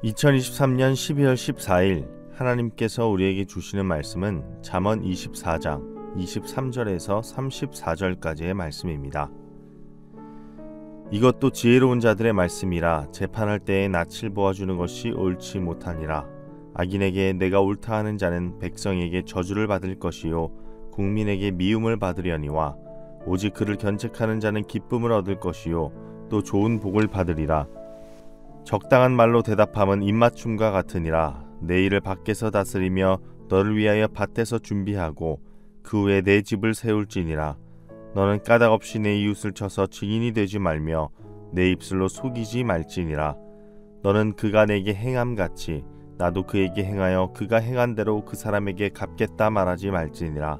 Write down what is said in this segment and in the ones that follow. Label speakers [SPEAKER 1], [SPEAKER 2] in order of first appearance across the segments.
[SPEAKER 1] 2023년 12월 14일 하나님께서 우리에게 주시는 말씀은 잠언 24장 23절에서 34절까지의 말씀입니다. 이것도 지혜로운 자들의 말씀이라 재판할 때에 낯을 보아주는 것이 옳지 못하니라. 악인에게 내가 옳다 하는 자는 백성에게 저주를 받을 것이요 국민에게 미움을 받으려니와 오직 그를 견책하는 자는 기쁨을 얻을 것이요 또 좋은 복을 받으리라. 적당한 말로 대답함은 입맞춤과 같으니라. 내 일을 밖에서 다스리며 너를 위하여 밭에서 준비하고 그 후에 내 집을 세울지니라. 너는 까닭없이 내 이웃을 쳐서 증인이 되지 말며 내 입술로 속이지 말지니라. 너는 그가 내게 행함같이 나도 그에게 행하여 그가 행한 대로 그 사람에게 갚겠다 말하지 말지니라.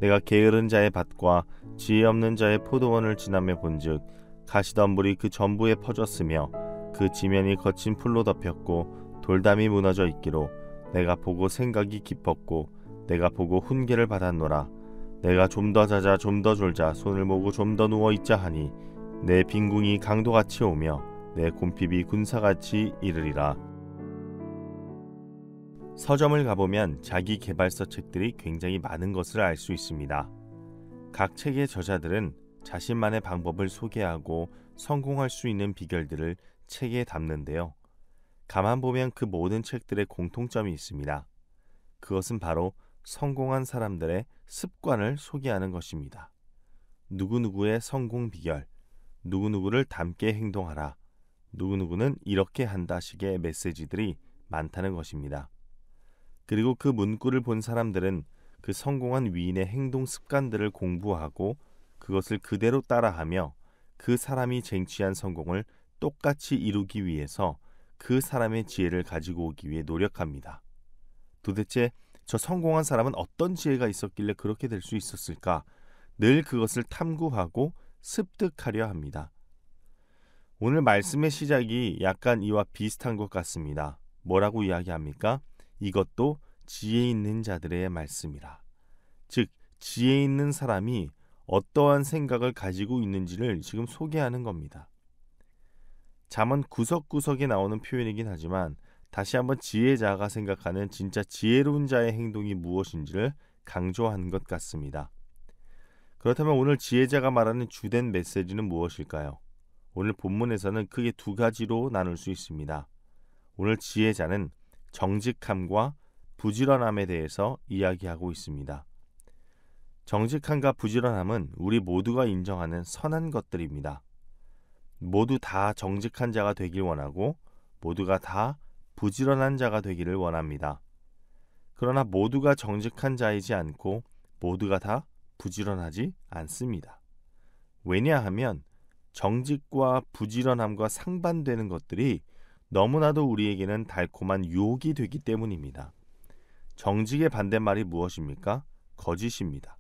[SPEAKER 1] 내가 게으른 자의 밭과 지혜 없는 자의 포도원을 지나며 본즉 가시덤불이 그 전부에 퍼졌으며 그 지면이 거친 풀로 덮였고 돌담이 무너져 있기로 내가 보고 생각이 깊었고 내가 보고 훈계를 받았노라. 내가 좀 더 자자 좀 더 졸자 손을 모으고 좀 더 누워 있자 하니 내 빈궁이 강도같이 오며 내 곰핍이 군사같이 이르리라. 서점을 가보면 자기 개발서 책들이 굉장히 많은 것을 알 수 있습니다. 각 책의 저자들은 자신만의 방법을 소개하고 성공할 수 있는 비결들을 책에 담는데요. 가만 보면 그 모든 책들의 공통점이 있습니다. 그것은 바로 성공한 사람들의 습관을 소개하는 것입니다. 누구누구의 성공 비결, 누구누구를 닮게 행동하라, 누구누구는 이렇게 한다 식의 메시지들이 많다는 것입니다. 그리고 그 문구를 본 사람들은 그 성공한 위인의 행동 습관들을 공부하고 그것을 그대로 따라하며 그 사람이 쟁취한 성공을 똑같이 이루기 위해서 그 사람의 지혜를 가지고 오기 위해 노력합니다. 도대체 저 성공한 사람은 어떤 지혜가 있었길래 그렇게 될 수 있었을까? 늘 그것을 탐구하고 습득하려 합니다. 오늘 말씀의 시작이 약간 이와 비슷한 것 같습니다. 뭐라고 이야기합니까? 이것도 지혜 있는 자들의 말씀이라. 즉, 지혜 있는 사람이 어떠한 생각을 가지고 있는지를 지금 소개하는 겁니다. 잠언 구석구석에 나오는 표현이긴 하지만 다시 한번 지혜자가 생각하는 진짜 지혜로운 자의 행동이 무엇인지를 강조한 것 같습니다. 그렇다면 오늘 지혜자가 말하는 주된 메시지는 무엇일까요? 오늘 본문에서는 크게 두 가지로 나눌 수 있습니다. 오늘 지혜자는 정직함과 부지런함에 대해서 이야기하고 있습니다. 정직함과 부지런함은 우리 모두가 인정하는 선한 것들입니다. 모두 다 정직한 자가 되길 원하고 모두가 다 부지런한 자가 되기를 원합니다. 그러나 모두가 정직한 자이지 않고 모두가 다 부지런하지 않습니다. 왜냐하면 정직과 부지런함과 상반되는 것들이 너무나도 우리에게는 달콤한 유혹이 되기 때문입니다. 정직의 반대말이 무엇입니까? 거짓입니다.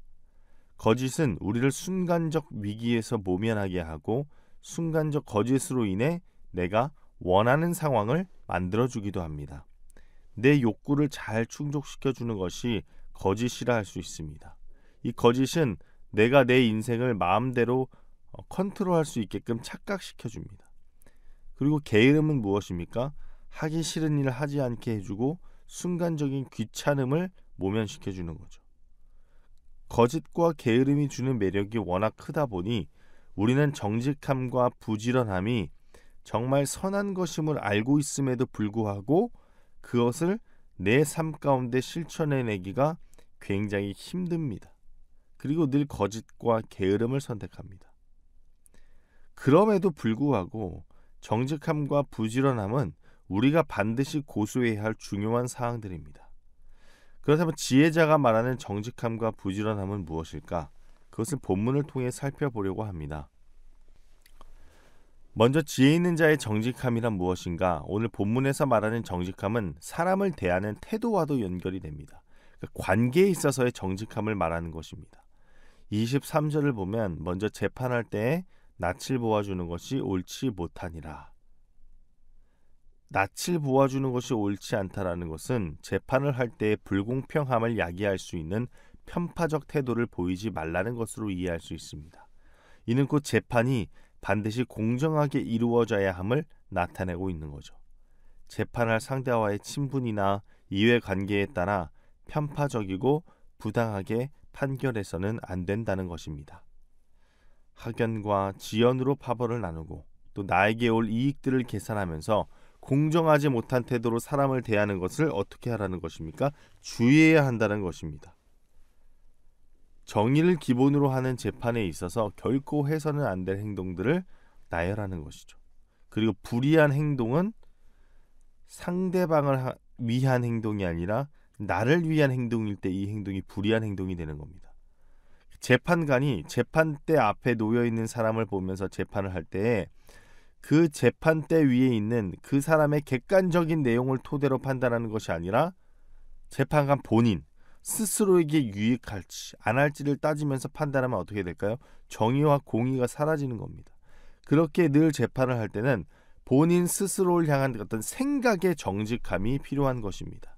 [SPEAKER 1] 거짓은 우리를 순간적 위기에서 모면하게 하고 순간적 거짓으로 인해 내가 원하는 상황을 만들어주기도 합니다. 내 욕구를 잘 충족시켜주는 것이 거짓이라 할 수 있습니다. 이 거짓은 내가 내 인생을 마음대로 컨트롤할 수 있게끔 착각시켜줍니다. 그리고 게으름은 무엇입니까? 하기 싫은 일을 하지 않게 해주고 순간적인 귀찮음을 모면시켜주는 거죠. 거짓과 게으름이 주는 매력이 워낙 크다 보니 우리는 정직함과 부지런함이 정말 선한 것임을 알고 있음에도 불구하고 그것을 내 삶 가운데 실천해내기가 굉장히 힘듭니다. 그리고 늘 거짓과 게으름을 선택합니다. 그럼에도 불구하고 정직함과 부지런함은 우리가 반드시 고수해야 할 중요한 사항들입니다. 그렇다면 지혜자가 말하는 정직함과 부지런함은 무엇일까? 그것을 본문을 통해 살펴보려고 합니다. 먼저 지혜 있는 자의 정직함이란 무엇인가? 오늘 본문에서 말하는 정직함은 사람을 대하는 태도와도 연결이 됩니다. 관계에 있어서의 정직함을 말하는 것입니다. 23절을 보면 먼저 재판할 때에 낯을 보아주는 것이 옳지 못하니라. 낯을 보아주는 것이 옳지 않다라는 것은 재판을 할 때의 불공평함을 야기할 수 있는 편파적 태도를 보이지 말라는 것으로 이해할 수 있습니다. 이는 곧 재판이 반드시 공정하게 이루어져야 함을 나타내고 있는 거죠. 재판할 상대와의 친분이나 이해관계에 따라 편파적이고 부당하게 판결해서는 안 된다는 것입니다. 학연과 지연으로 파벌을 나누고 또 나에게 올 이익들을 계산하면서 공정하지 못한 태도로 사람을 대하는 것을 어떻게 하라는 것입니까? 주의해야 한다는 것입니다. 정의를 기본으로 하는 재판에 있어서 결코 해서는 안 될 행동들을 나열하는 것이죠. 그리고 불의한 행동은 상대방을 위한 행동이 아니라 나를 위한 행동일 때 이 행동이 불의한 행동이 되는 겁니다. 재판관이 재판대 앞에 놓여있는 사람을 보면서 재판을 할 때에 그 재판대 위에 있는 그 사람의 객관적인 내용을 토대로 판단하는 것이 아니라 재판관 본인 스스로에게 유익할지 안 할지를 따지면서 판단하면 어떻게 될까요? 정의와 공의가 사라지는 겁니다. 그렇게 늘 재판을 할 때는 본인 스스로를 향한 어떤 생각의 정직함이 필요한 것입니다.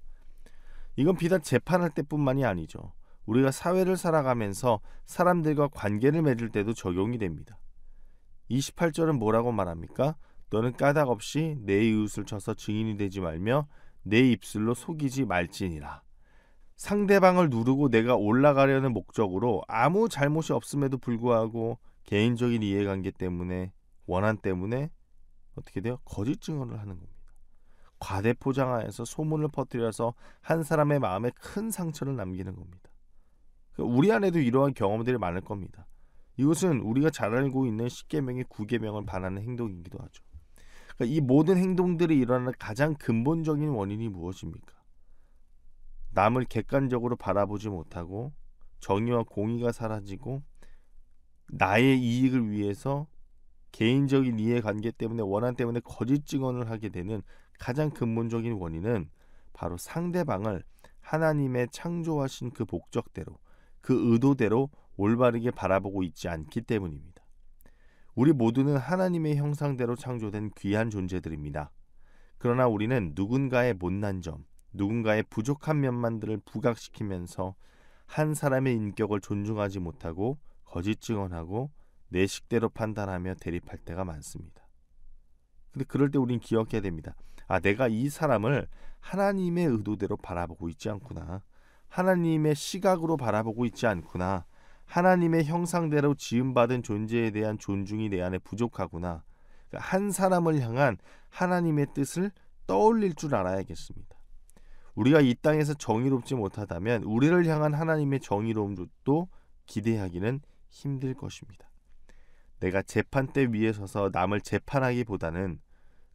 [SPEAKER 1] 이건 비단 재판할 때뿐만이 아니죠. 우리가 사회를 살아가면서 사람들과 관계를 맺을 때도 적용이 됩니다. 28절은 뭐라고 말합니까? 너는 까닭 없이 내 이웃을 쳐서 증인이 되지 말며 내 입술로 속이지 말지니라. 상대방을 누르고 내가 올라가려는 목적으로 아무 잘못이 없음에도 불구하고 개인적인 이해관계 때문에 원한 때문에 어떻게 돼요? 거짓 증언을 하는 겁니다. 과대포장하여서 소문을 퍼뜨려서 한 사람의 마음에 큰 상처를 남기는 겁니다. 우리 안에도 이러한 경험들이 많을 겁니다. 이것은 우리가 잘 알고 있는 10계명의 9계명을 반하는 행동이기도 하죠. 그러니까 이 모든 행동들이 일어나는 가장 근본적인 원인이 무엇입니까? 남을 객관적으로 바라보지 못하고 정의와 공의가 사라지고 나의 이익을 위해서 개인적인 이해관계 때문에 원한 때문에 거짓 증언을 하게 되는 가장 근본적인 원인은 바로 상대방을 하나님의 창조하신 그 목적대로 그 의도대로 올바르게 바라보고 있지 않기 때문입니다. 우리 모두는 하나님의 형상대로 창조된 귀한 존재들입니다. 그러나 우리는 누군가의 못난 점, 누군가의 부족한 면만들을 부각시키면서 한 사람의 인격을 존중하지 못하고 거짓 증언하고 내 식대로 판단하며 대립할 때가 많습니다. 근데 그럴 때 우린 기억해야 됩니다. 내가 이 사람을 하나님의 의도대로 바라보고 있지 않구나. 하나님의 시각으로 바라보고 있지 않구나. 하나님의 형상대로 지음받은 존재에 대한 존중이 내 안에 부족하구나. 한 사람을 향한 하나님의 뜻을 떠올릴 줄 알아야겠습니다. 우리가 이 땅에서 정의롭지 못하다면 우리를 향한 하나님의 정의로움도 기대하기는 힘들 것입니다. 내가 재판대 위에 서서 남을 재판하기보다는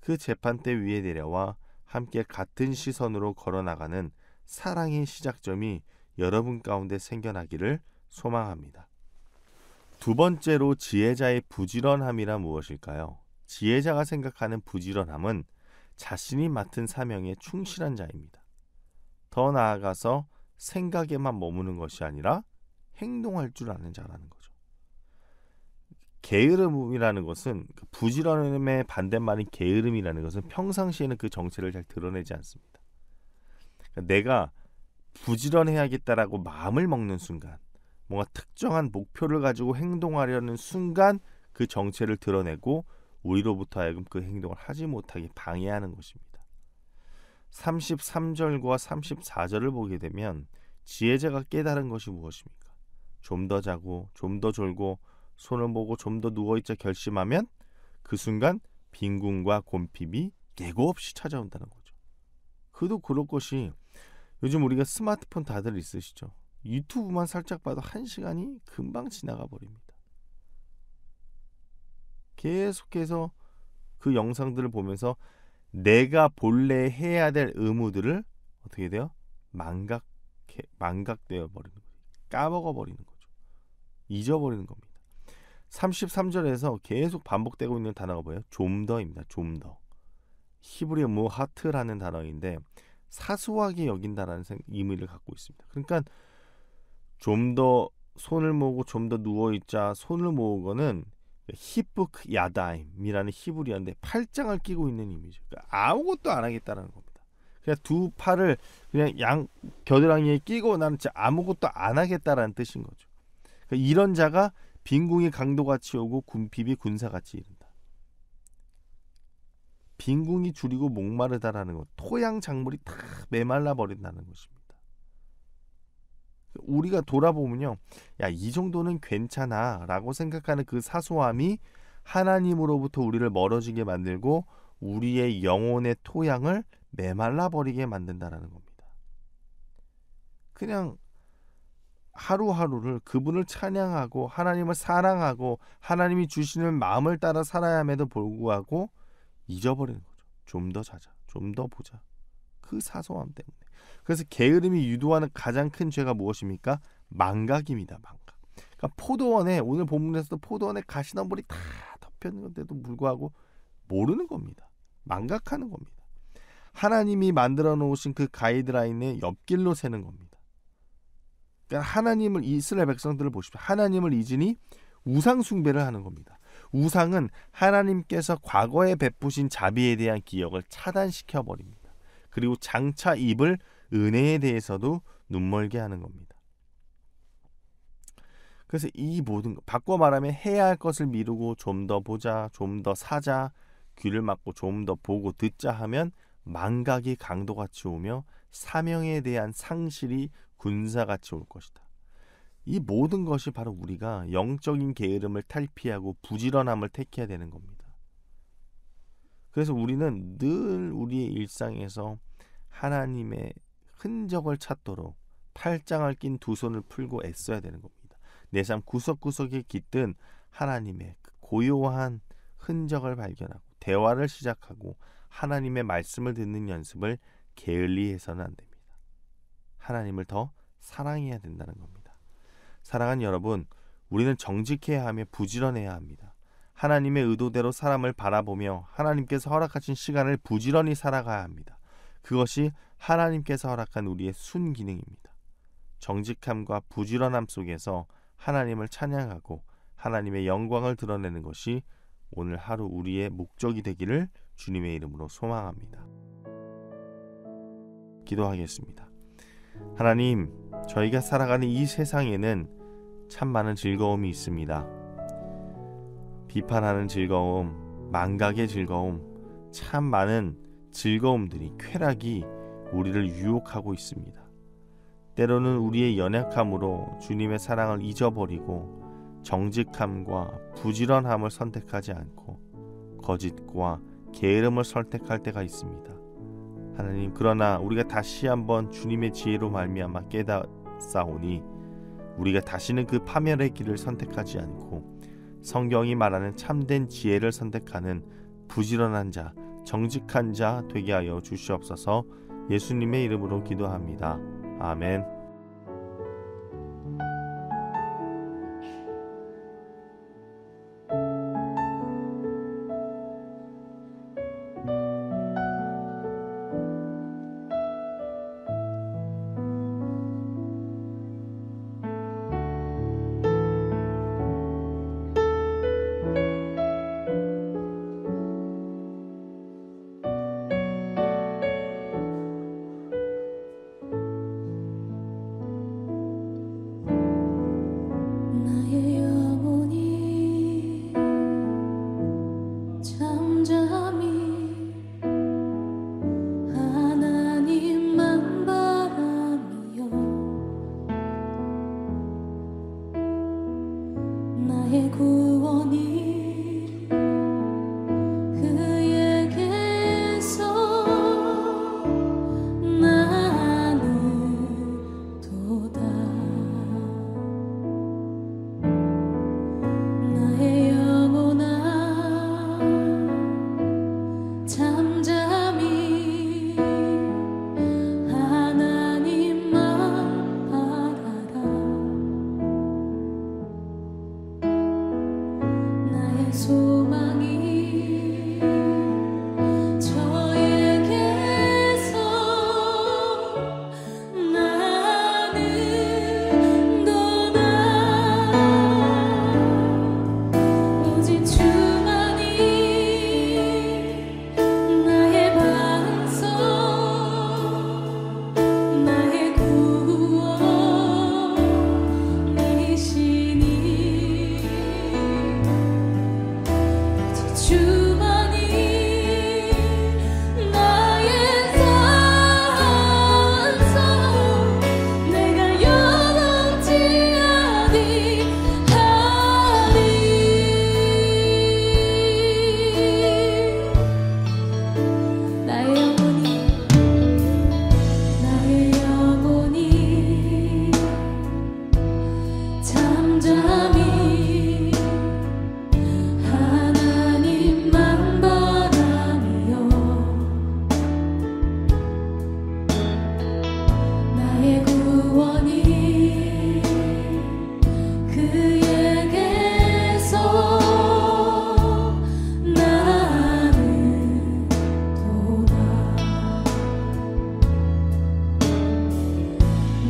[SPEAKER 1] 그 재판대 위에 내려와 함께 같은 시선으로 걸어나가는 사랑의 시작점이 여러분 가운데 생겨나기를 소망합니다. 두 번째로 지혜자의 부지런함이란 무엇일까요? 지혜자가 생각하는 부지런함은 자신이 맡은 사명에 충실한 자입니다. 더 나아가서 생각에만 머무는 것이 아니라 행동할 줄 아는 자라는 거죠. 게으름이라는 것은 부지런함의 반대말인 게으름이라는 것은 평상시에는 그 정체를 잘 드러내지 않습니다. 내가 부지런해야겠다라고 마음을 먹는 순간, 뭔가 특정한 목표를 가지고 행동하려는 순간 그 정체를 드러내고 우리로부터 하여금 그 행동을 하지 못하게 방해하는 것입니다. 33절과 34절을 보게 되면 지혜자가 깨달은 것이 무엇입니까? 좀 더 자고 좀 더 졸고 손을 모고 좀 더 누워있자 결심하면 그 순간 빈궁과 곰핍이 예고 없이 찾아온다는 거죠. 그도 그럴 것이 요즘 우리가 스마트폰 다들 있으시죠? 유튜브만 살짝 봐도 1시간이 금방 지나가 버립니다. 계속해서 그 영상들을 보면서 내가 본래 해야 될 의무들을 어떻게 돼요? 망각되어 버리는 거죠. 까먹어 버리는 거죠. 잊어버리는 겁니다. 33절에서 계속 반복되고 있는 단어가 뭐예요? 좀 더입니다. 좀 더. 히브리어 무하트라는 단어인데 사소하게 여긴다라는 의미를 갖고 있습니다. 그러니까 좀 더 손을 모으고 좀 더 누워있자. 손을 모으고는 히프크 야다임이라는 히브리어인데 팔짱을 끼고 있는 이미죠. 그러니까 아무것도 안 하겠다라는 겁니다. 그냥 두 팔을 그냥 양 겨드랑이에 끼고 나는 진짜 아무것도 안 하겠다라는 뜻인 거죠. 그러니까 이런 자가 빈궁이 강도같이 오고 군핍이 군사같이 이른다. 빈궁이 줄이고 목마르다라는 것, 토양 작물이 다 메말라 버린다는 것입니다. 우리가 돌아보면요, 야, 이 정도는 괜찮아 라고 생각하는 그 사소함이 하나님으로부터 우리를 멀어지게 만들고 우리의 영혼의 토양을 메말라 버리게 만든다라는 겁니다. 그냥 하루하루를 그분을 찬양하고 하나님을 사랑하고 하나님이 주시는 마음을 따라 살아야 함에도 불구하고 잊어버리는 거죠. 좀 더 자자, 좀 더 보자. 그 사소함 때문에. 그래서 게으름이 유도하는 가장 큰 죄가 무엇입니까? 망각입니다. 망각. 그러니까 포도원에, 오늘 본문에서도 포도원에 가시덤불이 다 덮였는데도 불구하고 모르는 겁니다. 망각하는 겁니다. 하나님이 만들어 놓으신 그 가이드라인의 옆길로 새는 겁니다. 그러니까 하나님을, 이스라엘 백성들을 보십시오. 하나님을 잊으니 우상 숭배를 하는 겁니다. 우상은 하나님께서 과거에 베푸신 자비에 대한 기억을 차단시켜 버립니다. 그리고 장차 입을 은혜에 대해서도 눈멀게 하는 겁니다. 그래서 이 모든 것, 바꿔 말하면 해야 할 것을 미루고 좀 더 보자, 좀 더 사자, 귀를 막고 좀 더 보고 듣자 하면 망각이 강도같이 오며 사명에 대한 상실이 군사같이 올 것이다. 이 모든 것이 바로 우리가 영적인 게으름을 탈피하고 부지런함을 택해야 되는 겁니다. 그래서 우리는 늘 우리의 일상에서 하나님의 흔적을 찾도록 팔짱을 낀 두 손을 풀고 애써야 되는 겁니다. 내 삶 구석구석에 깃든 하나님의 그 고요한 흔적을 발견하고 대화를 시작하고 하나님의 말씀을 듣는 연습을 게을리 해서는 안 됩니다. 하나님을 더 사랑해야 된다는 겁니다. 사랑하는 여러분, 우리는 정직해야 하며 부지런해야 합니다. 하나님의 의도대로 사람을 바라보며 하나님께서 허락하신 시간을 부지런히 살아가야 합니다. 그것이 하나님께서 허락한 우리의 순기능입니다. 정직함과 부지런함 속에서 하나님을 찬양하고 하나님의 영광을 드러내는 것이 오늘 하루 우리의 목적이 되기를 주님의 이름으로 소망합니다. 기도하겠습니다. 하나님, 저희가 살아가는 이 세상에는 참 많은 즐거움이 있습니다. 비판하는 즐거움, 망각의 즐거움, 참 많은 즐거움들이, 쾌락이 우리를 유혹하고 있습니다. 때로는 우리의 연약함으로 주님의 사랑을 잊어버리고 정직함과 부지런함을 선택하지 않고 거짓과 게으름을 선택할 때가 있습니다. 하나님, 그러나 우리가 다시 한번 주님의 지혜로 말미암아 깨닫사오니 우리가 다시는 그 파멸의 길을 선택하지 않고 성경이 말하는 참된 지혜를 선택하는 부지런한 자, 정직한 자 되게 하여 주시옵소서. 예수님의 이름으로 기도합니다. 아멘.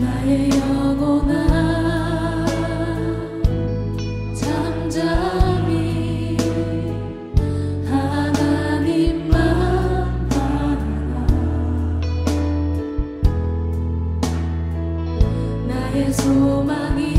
[SPEAKER 2] 나의 영혼아 잠잠히 하나님만 바라라. 나의 소망이